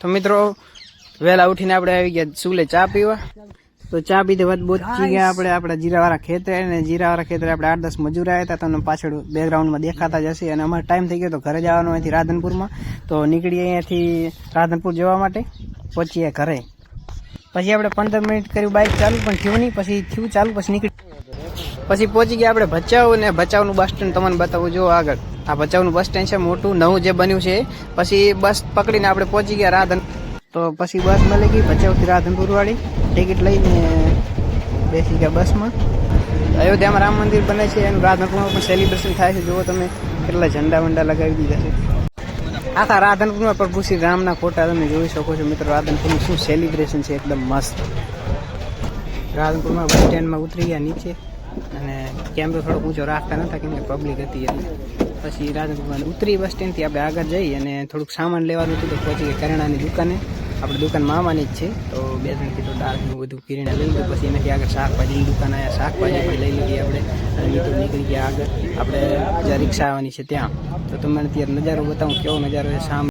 તો મિત્રો વહેલા ઉઠીને આપણે આવી ગયા ચૂલે ચા પીવા. તો ચા પીધે વાત પહોંચી ગયા આપણે આપણા જીરાવાળા ખેતરે, અને જીરાવાળા ખેતરે આપણે 8-10 મજૂર આવ્યા હતા. તમને પાછળ બેકગ્રાઉન્ડમાં દેખાતા જ હશે. અને અમારો ટાઈમ થઈ ગયો તો ઘરે જવાનો અહીંથી રાધનપુરમાં. તો નીકળીએ અહીંયાથી રાધનપુર જવા માટે, પહોંચીએ ઘરે. પછી આપણે 15 મિનિટ કર્યું બાઇક ચાલુ, પણ થયું નહીં. પછી થયું ચાલુ, પછી નીકળી, પછી પહોંચી ગયા આપણે ભચાઉ. અને ભચાઉનું બસ સ્ટેન્ડ તમને બતાવું જો આગળ. આ ભચાઉનું બસ સ્ટેન્ડ છે મોટું નવું જે બન્યું છે. પછી બસ પકડીને આપણે પહોંચી ગયા રાધન. તો પછી બસ મળી ગઈ ભચાઉથી રાધનપુર વાળી. ટિકિટ લઈને બેસી ગયા બસમાં. અયોધ્યામાં રામ મંદિર બને છે, એનું રાધનપુરમાં પણ સેલિબ્રેશન થાય છે. જુઓ તમે કેટલા ઝંડા વંડા લગાવી દીધા છે. આખા રાધનપુરમાં પ્રભુ શ્રી રામના ફોટા તમે જોઈ શકો છો મિત્રો. રાધનપુરનું શું સેલિબ્રેશન છે, એકદમ મસ્ત. રાધનપુરમાં બસ સ્ટેન્ડમાં ઉતરી ગયા નીચે, અને કેમેરો થોડોક ઊંચો રાખતા નહોતા કેમ કે પબ્લિક હતી એટલે. પછી રાધનપુરમાં ઉતરી બસ સ્ટેન્ડથી આપણે આગળ જઈ અને થોડુંક સામાન લેવાનું હતું. તો પહોંચી ગયા કરિયાણાની દુકાને. આપણી દુકાન મામાની જ છે. તો 2 જણથી તો દાળનું બધું કિરણા લઈ લીધું. પછી એનાથી આગળ શાકભાજીની દુકાન આવ્યા, શાકભાજી પણ લઈ લીધી આપણે. અને મિત્રો નીકળી ગયા આગળ આપણે જ્યાં રિક્ષા આવવાની છે ત્યાં. તો તમને અત્યારે નજારો બતાવું કેવો નજારો છે. સામે